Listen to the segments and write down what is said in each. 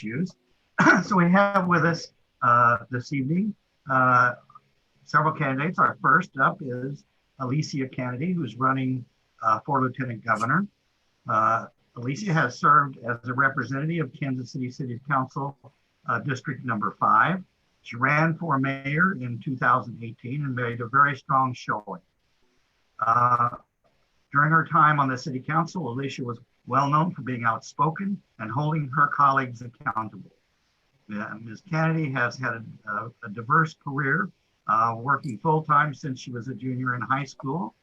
issues. So we have with us this evening several candidates. Our first up is Allisia Kennedy, who's running for Lieutenant Governor. Allisia has served as a representative of Kansas City Council District number 5. She ran for mayor in 2018 and made a very strong showing. During her time on the city council, Allisia was well known for being outspoken and holding her colleagues accountable. Ms. Kennedy has had a diverse career, working full-time since she was a junior in high school.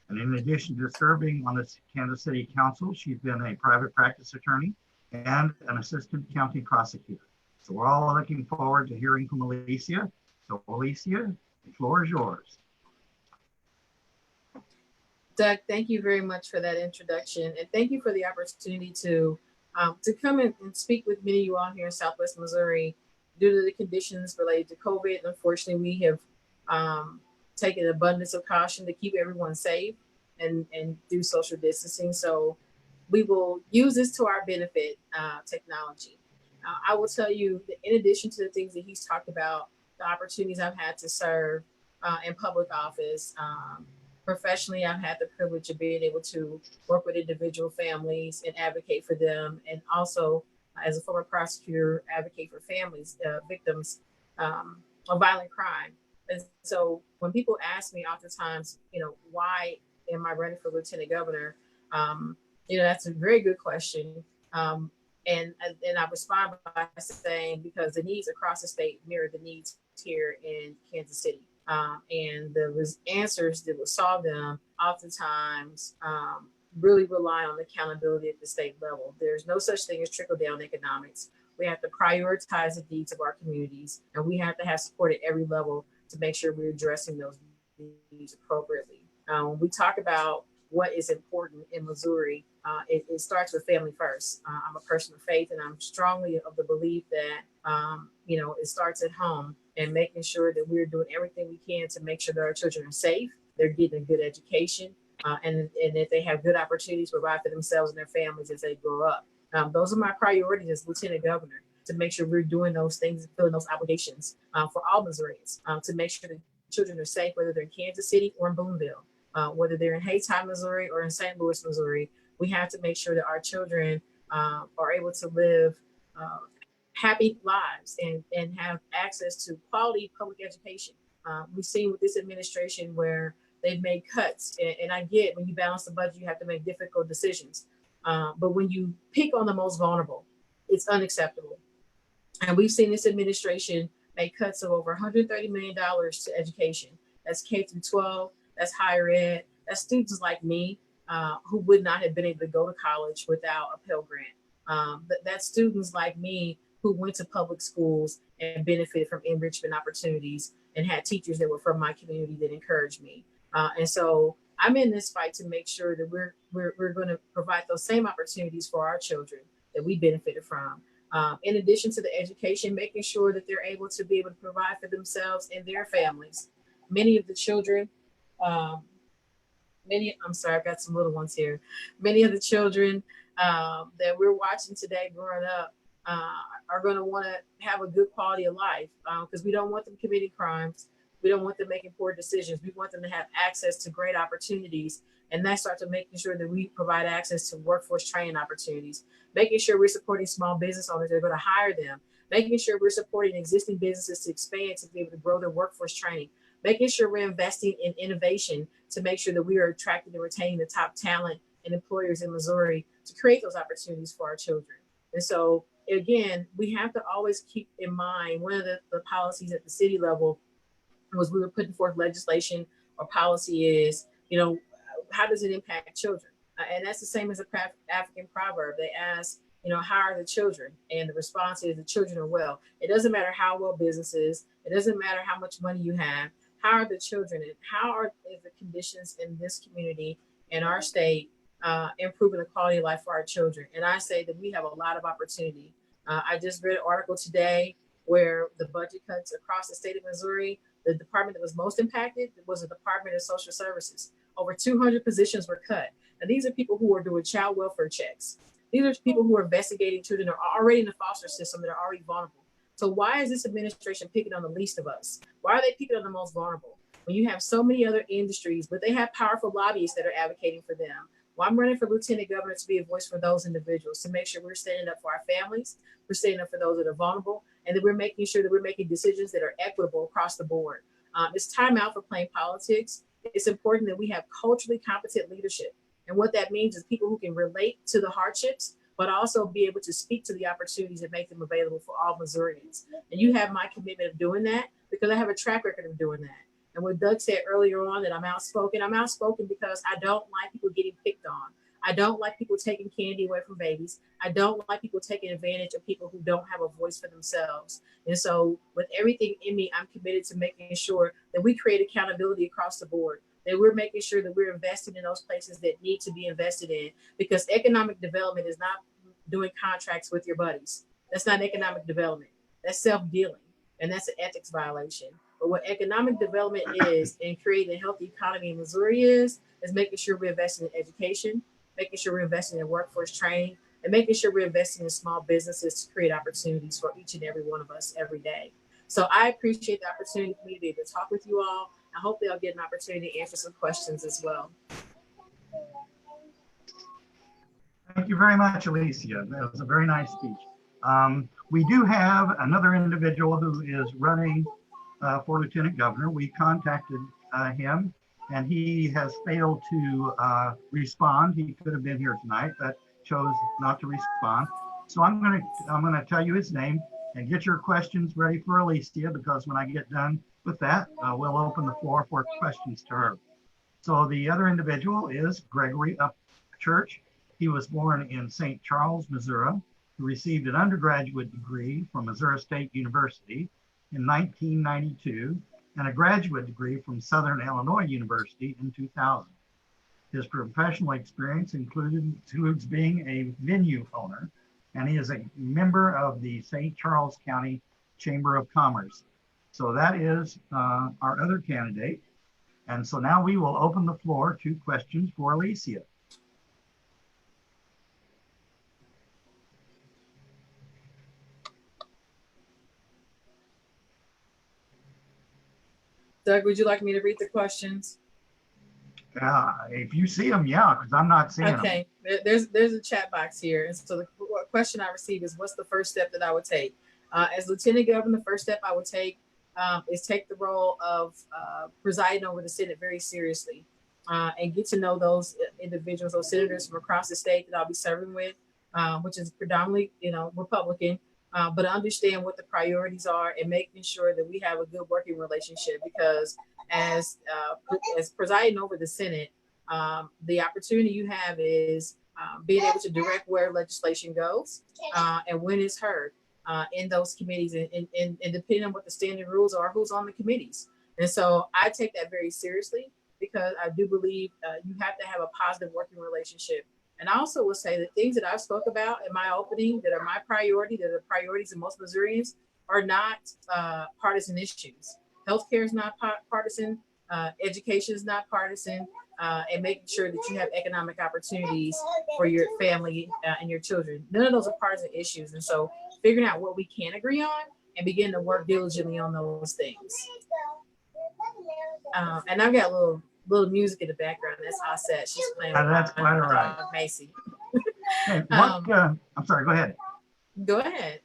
And in addition to serving on the Kansas City Council, she's been a private practice attorney and an assistant county prosecutor. So we're all looking forward to hearing from Allisia. So Allisia, the floor is yours. Doug, thank you very much for that introduction, and thank you for the opportunity to come in and speak with many of you all here in Southwest Missouri. Due to the conditions related to COVID, unfortunately, we have taken an abundance of caution to keep everyone safe and do social distancing. So we will use this to our benefit, technology. I will tell you that in addition to the things that he's talked about, the opportunities I've had to serve in public office, professionally, I've had the privilege of being able to work with individual families and advocate for them. And also, as a former prosecutor, advocate for families, victims of violent crime. And so when people ask me oftentimes, why am I running for lieutenant governor? That's a very good question. And I respond by saying, because the needs across the state mirror the needs here in Kansas City. And the answers that will solve them oftentimes really rely on accountability at the state level. There's no such thing as trickle-down economics. We have to prioritize the needs of our communities, and we have to have support at every level to make sure we're addressing those needs appropriately. When we talk about what is important in Missouri, it starts with family first. I'm a person of faith, and I'm strongly of the belief that, it starts at home, and making sure that we're doing everything we can to make sure that our children are safe, they're getting a good education, and that they have good opportunities to provide for themselves and their families as they grow up. Those are my priorities as Lieutenant Governor, to make sure we're doing those things and filling those obligations for all Missourians, to make sure that children are safe, whether they're in Kansas City or in Boonville, whether they're in Haytime, Missouri, or in St. Louis, Missouri. We have to make sure that our children are able to live happy lives and have access to quality public education. We've seen with this administration where they've made cuts, and I get when you balance the budget, you have to make difficult decisions. But when you pick on the most vulnerable, it's unacceptable. And we've seen this administration make cuts of over $130 million to education. That's K through 12, that's higher ed, that's students like me who would not have been able to go to college without a Pell Grant. That's students like me who went to public schools and benefited from enrichment opportunities and had teachers that were from my community that encouraged me. And so I'm in this fight to make sure that we're going to provide those same opportunities for our children that we benefited from. In addition to the education, making sure that they're able to provide for themselves and their families. Many of the children, I'm sorry, I've got some little ones here. Many of the children that we're watching today growing up are going to want to have a good quality of life because we don't want them committing crimes. We don't want them making poor decisions. We want them to have access to great opportunities. And that starts with making sure that we provide access to workforce training opportunities, making sure we're supporting small business owners that are going to hire them, making sure we're supporting existing businesses to expand, to be able to grow their workforce training, making sure we're investing in innovation to make sure that we are attracting and retaining the top talent and employers in Missouri to create those opportunities for our children. And so, again, we have to always keep in mind one of the policies at the city level was we were putting forth legislation or policy is, how does it impact children? And that's the same as a African proverb. They ask, how are the children? And the response is the children are well. It doesn't matter how well business is. It doesn't matter how much money you have. How are the children and how are the conditions in this community and our state improving the quality of life for our children? And I say that we have a lot of opportunity. I just read an article today where the budget cuts across the state of Missouri, the department that was most impacted was the Department of Social Services. Over 200 positions were cut. And these are people who are doing child welfare checks. These are people who are investigating children that are already in the foster system, that are already vulnerable. So why is this administration picking on the least of us? Why are they picking on the most vulnerable? When you have so many other industries, but they have powerful lobbyists that are advocating for them. Well, I'm running for lieutenant governor to be a voice for those individuals, to make sure we're standing up for our families, we're standing up for those that are vulnerable, and that we're making sure that we're making decisions that are equitable across the board. It's time out for playing politics. It's important that we have culturally competent leadership. And what that means is people who can relate to the hardships, but also be able to speak to the opportunities and make them available for all Missourians. And you have my commitment of doing that, because I have a track record of doing that. And what Doug said earlier on, that I'm outspoken because I don't like people getting picked on. I don't like people taking candy away from babies. I don't like people taking advantage of people who don't have a voice for themselves. And so with everything in me, I'm committed to making sure that we create accountability across the board, that we're making sure that we're investing in those places that need to be invested in, because economic development is not doing contracts with your buddies. That's not economic development. That's self-dealing, and that's an ethics violation. But what economic development is, and creating a healthy economy in Missouri is making sure we're investing in education, making sure we're investing in workforce training, and making sure we're investing in small businesses to create opportunities for each and every one of us every day. So I appreciate the opportunity for me to be able to talk with you all. I hope they'll get an opportunity to answer some questions as well. Thank you very much, Allisia. That was a very nice speech. We do have another individual who is running for lieutenant governor. We contacted him, and he has failed to respond. He could have been here tonight, but chose not to respond. So I'm gonna tell you his name and get your questions ready for Allisia, because when I get done with that, we'll open the floor for questions to her. So the other individual is Gregory Upchurch. He was born in St. Charles, Missouri. He received an undergraduate degree from Missouri State University in 1992 and a graduate degree from Southern Illinois University in 2000. His professional experience includes being a venue owner, and he is a member of the St. Charles County Chamber of Commerce. So that is our other candidate. And so now we will open the floor to questions for Allisia. Doug, would you like me to read the questions? If you see them, yeah, because I'm not seeing them. Okay, there's a chat box here. And so the question I received is, what's the first step that I would take? As lieutenant governor, the first step I would take is take the role of presiding over the Senate very seriously, and get to know those individuals, those senators from across the state that I'll be serving with, which is predominantly, Republican, but understand what the priorities are and making sure that we have a good working relationship. Because as presiding over the Senate, the opportunity you have is being able to direct where legislation goes and when it's heard in those committees, and depending on what the standing rules are, who's on the committees. And so I take that very seriously, because I do believe you have to have a positive working relationship. And I also will say that things that I've spoke about in my opening that are my priority, that are priorities of most Missourians, are not partisan issues. Healthcare is not partisan. Education is not partisan. And making sure that you have economic opportunities for your family and your children. None of those are partisan issues. And so figuring out what we can agree on and begin to work diligently on those things. And I've got a little music in the background. That's Offset. She's playing with that's quite all right. Macy. Okay, I'm sorry, go ahead. Go ahead.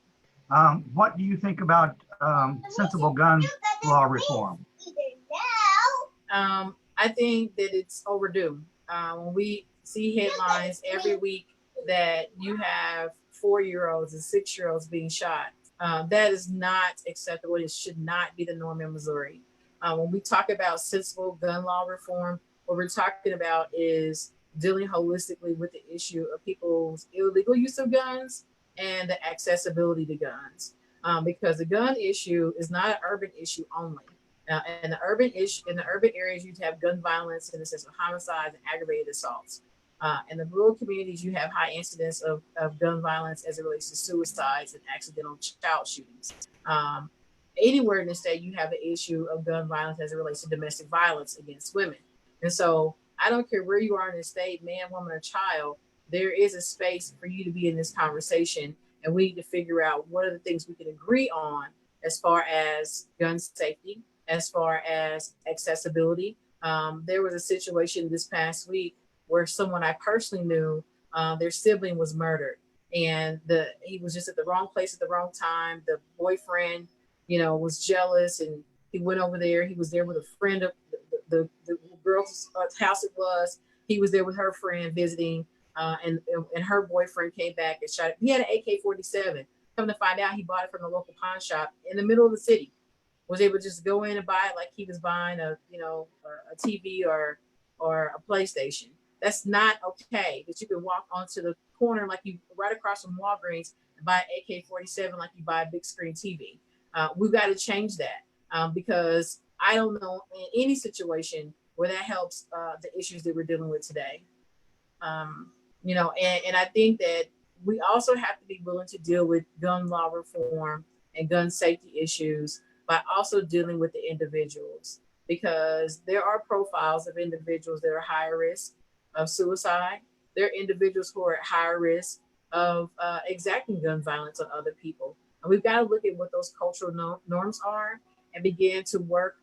What do you think about sensible gun law reform? I think that it's overdue. When we see headlines every week that you have 4-year-olds and 6-year-olds being shot, that is not acceptable. It should not be the norm in Missouri. When we talk about sensible gun law reform, what we're talking about is dealing holistically with the issue of people's illegal use of guns and the accessibility to guns. Because the gun issue is not an urban issue only. In the urban areas, you have gun violence in the sense of homicides and aggravated assaults. In the rural communities, you have high incidence of gun violence as it relates to suicides and accidental child shootings. Anywhere in the state, you have the issue of gun violence as it relates to domestic violence against women. And so I don't care where you are in the state, man, woman, or child, there is a space for you to be in this conversation, and we need to figure out what are the things we can agree on as far as gun safety, as far as accessibility. There was a situation this past week where someone I personally knew, their sibling was murdered, and he was just at the wrong place at the wrong time. The boyfriend, was jealous, and he went over there. He was there with a friend of the girl's house. It was. He was there with her friend visiting, and her boyfriend came back and shot it. He had an AK-47. Come to find out, he bought it from the local pawn shop in the middle of the city. Was able to just go in and buy it like he was buying a TV or a PlayStation. That's not okay. That you can walk onto the corner like you right across from Walgreens and buy an AK-47 like you buy a big screen TV. We've got to change that, because I don't know in any situation where that helps the issues that we're dealing with today. And I think that we also have to be willing to deal with gun law reform and gun safety issues by also dealing with the individuals, because there are profiles of individuals that are higher risk of suicide. There are individuals who are at higher risk of exacting gun violence on other people. And we've got to look at what those cultural norms are and begin to work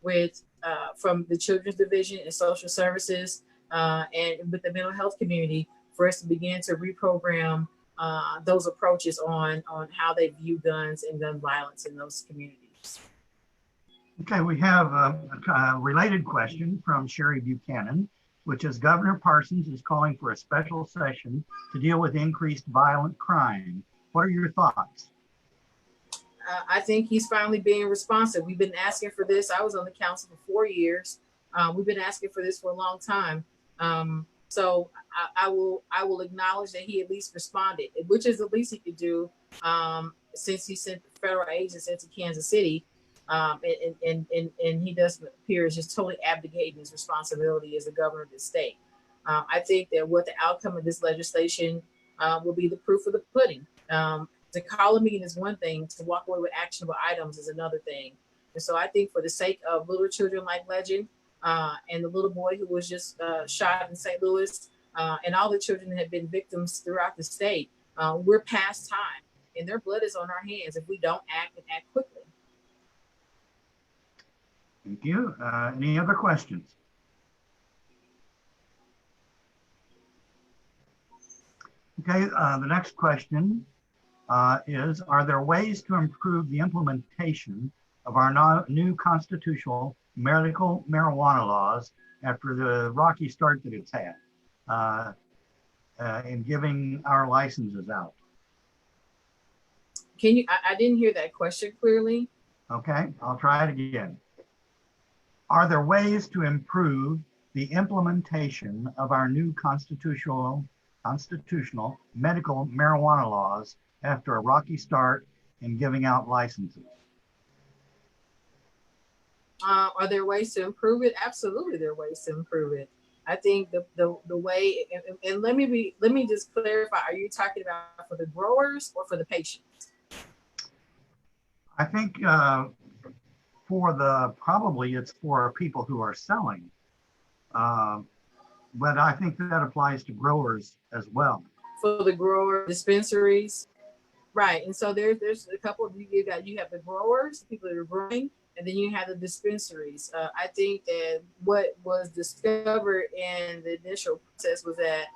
with from the Children's Division and Social Services and with the mental health community for us to begin to reprogram those approaches on how they view guns and gun violence in those communities. Okay, we have a related question from Sherry Buchanan, which is Governor Parsons is calling for a special session to deal with increased violent crime. What are your thoughts? I think he's finally being responsive. We've been asking for this. I was on the council for 4 years. We've been asking for this for a long time. So I will acknowledge that he at least responded, which is the least he could do since he sent the federal agents into Kansas City. And he doesn't appear as just totally abdicating his responsibility as the governor of the state. I think that what the outcome of this legislation will be the proof of the pudding. To call a meeting is one thing, to walk away with actionable items is another thing. And so I think for the sake of little children like Legend and the little boy who was just shot in St. Louis and all the children that have been victims throughout the state, we're past time and their blood is on our hands if we don't act and act quickly. Thank you. Any other questions? Okay, the next question is, are there ways to improve the implementation of our new constitutional medical marijuana laws after the rocky start that it's had in giving our licenses out? Can you, I didn't hear that question clearly. Okay, I'll try it again. Are there ways to improve the implementation of our new constitutional medical marijuana laws after a rocky start in giving out licenses? Are there ways to improve it? Absolutely, there are ways to improve it. I think the way, and let me just clarify, are you talking about for the growers or for the patients? I think probably it's for people who are selling, but I think that applies to growers as well. For the grower dispensaries, right? And so there's a couple of you have the growers, the people that are growing, and then you have the dispensaries. I think that what was discovered in the initial process was that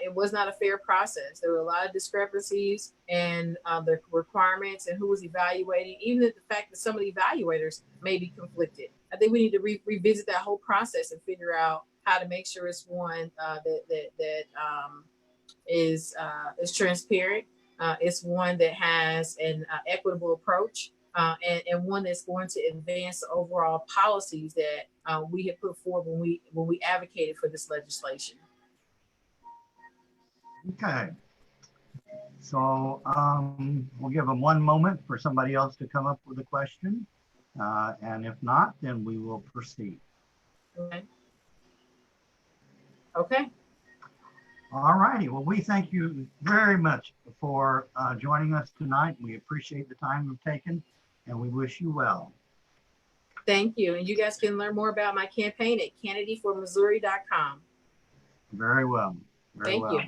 it was not a fair process. There were a lot of discrepancies in the requirements and who was evaluating, even the fact that some of the evaluators may be conflicted. I think we need to revisit that whole process and figure out how to make sure it's one that is transparent. It's one that has an equitable approach. And one that's going to advance the overall policies that we have put forward when we advocated for this legislation. Okay, so we'll give them one moment for somebody else to come up with a question, and if not, then we will proceed. Okay. All righty. Well, we thank you very much for joining us tonight. We appreciate the time you've taken, and we wish you well. Thank you. And you guys can learn more about my campaign at candidateformissouri.com. Very well. Very Thank well. you.